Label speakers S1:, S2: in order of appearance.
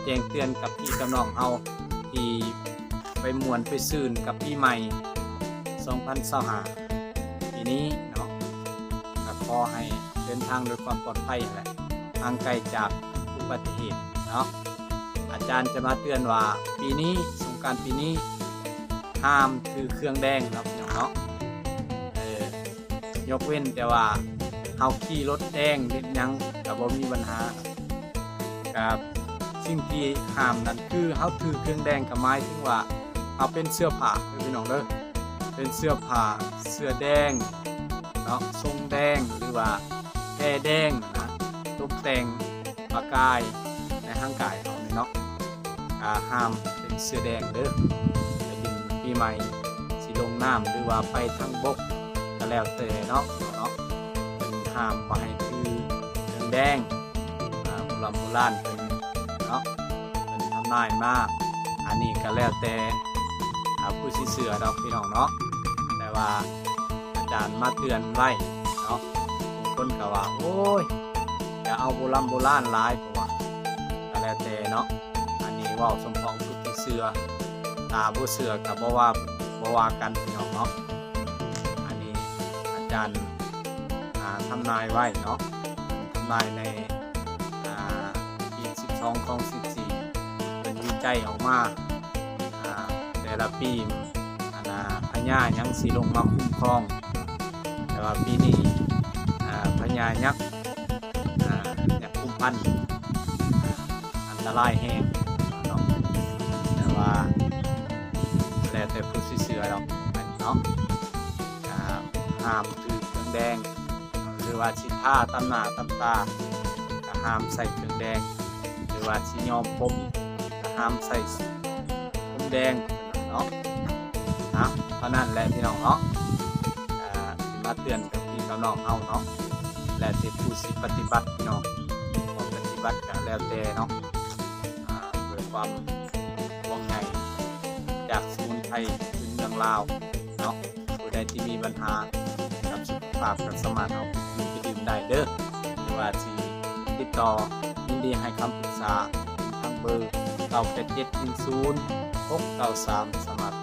S1: แจ้งเตือนกับพี่กับน้องเฮาที่ไปม่วนไปซื่นกับปีใหม่2025ปีนี้เนาะก็ขอให้เดินทางด้วยความปลอดภัยแหละทางไกลจากอุบัติเหตุเนาะอาจารย์จะมาเตือนว่าปีนี้สงกรานต์ปีนี้ห้ามถือเครื่องแดงเนาะยกเว้นแต่ว่าเฮาขี่รถแดงเล็ดยังก็บ่มีปัญหากับสิ่งที่ห้ามนั่นคือเฮาถือเครื่องแดงก็หมายถึงว่าเอาเป็นเสื้อผ้าพี่น้องเด้อเป็นเสื้อผ้าเสื้อแดงเนาะทรงแดงหรือว่าแพรแดงนะตกแต่งประกายในร่างกายเฮาเนาะห้ามเป็นเสื้อแดงเด้อไปดึงปีใหม่สิลงน้ำหรือว่าไปทางบกก็แล้วแต่เนาะเป็นห้ามบ่ให้ถือเครื่องแดงโบราณเป็นเนาะเป็นทำนายมากอันนี้ก็แล้วแต่ผู้สิเสือดอกพี่น้องเนาะแต่ว่าอาจารย์มาเตือนไว้เนาะบางคนก็ว่าโอ้ยอย่าเอาโบราณหลายเพราะว่าก็แล้วแต่เนาะอันนี้เว้าสมพองผู้ที่เสือผู้เสือกับบ่ว่ากันพี่น้องเนาะอันนี้อาจารย์ทำนายไว้เนาะทำนายในปี12ของ14เป็นวิจัยออกมาแต่ละปีพญายังสีลงมาคุ้มครองแต่ว่าปีนี้พญายักษ์คุ้มพันอันตรายแห้งเนาะแต่ว่าแล้วแต่ผู้สิเสือเราเนาะห้ามถือเครื่องแดงหรือว่าชิท่าตำหน้าตำตาก็ห้ามใส่เครื่องแดงหรือว่าชิยอมผมก็ห้ามใส่ผมแดงเนาะเพราะนั้นแหละพี่น้องเนาะมาเตือนกับพี่กับน้องเฮาเนาะและที่ผู้สิปฏิบัติพี่น้องปฏิบัติก็แล้วแต่เนาะด้วยความห่วงใยจากสมุนไพรพื้นเมืองลาวเนาะผู้ใดที่มีปัญหากับสุขภาพก็สามารถเอาไปดื่มได้เด้อหรือว่าที่ติดต่อยินดีให้คำปรึกษาทางเบอร์98710 693สามารถ